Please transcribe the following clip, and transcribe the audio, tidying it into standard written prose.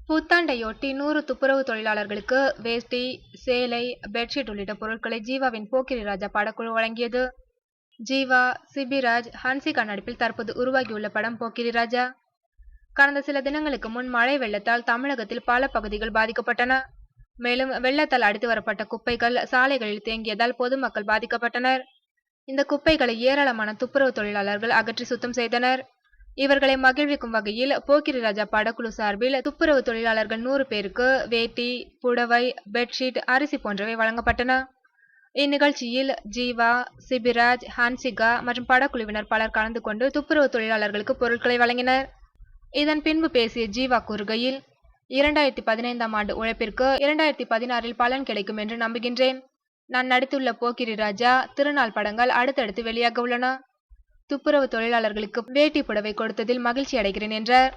புத்தாண்டையொட்டி 100 துப்புரவு தொழிலாளர்களுக்கு வேஷ்டி, சேலை, பெட்ஷீட் உள்ளிட்ட பொருட்களை ஜீவாவின் போக்கிரி ராஜா படக்குழு வழங்கியது. ஜீவா, சிபிராஜ், ஹன்சிகா நடிப்பில் தற்போது உருவாகியுள்ள படம் போக்கிரி ராஜா. கடந்த சில தினங்களுக்கு முன் மழை வெள்ளத்தால் தமிழகத்தில் பல பகுதிகள் பாதிக்கப்பட்டன. மேலும் வெள்ளத்தால் அடித்து வரப்பட்ட குப்பைகள் சாலைகளில் தேங்கியதால் பொதுமக்கள் பாதிக்கப்பட்டனர். இந்த குப்பைகளை ஏராளமான துப்புரவு தொழிலாளர்கள் அகற்றி சுத்தம் செய்தனர். இவர்களை மகிழ்விக்கும் வகையில் போக்கிரி ராஜா படக்குழு சார்பில் துப்புரவு தொழிலாளர்கள் 100 பேருக்கு வேட்டி, புடவை, பெட்ஷீட், அரிசி போன்றவை வழங்கப்பட்டன. இந்நிகழ்ச்சியில் ஜீவா, சிபிராஜ், ஹன்சிகா மற்றும் படக்குழுவினர் பலர் கலந்து கொண்டு துப்புரவு தொழிலாளர்களுக்கு பொருட்களை வழங்கினர். இதன் பின்பு பேசிய ஜீவா கூறுகையில், 2015ஆம் ஆண்டு உழைப்பிற்கு 2016இல் பலன் கிடைக்கும் என்று நம்புகின்றேன். நான் நடித்துள்ள போக்கிரி ராஜா, திருநாள் படங்கள் அடுத்தடுத்து வெளியாக உள்ளன. துப்புரவு தொழிலாளர்களுக்கு வேட்டி, புடவை கொடுத்ததில் மகிழ்ச்சி அடைகிறேன் என்றார்.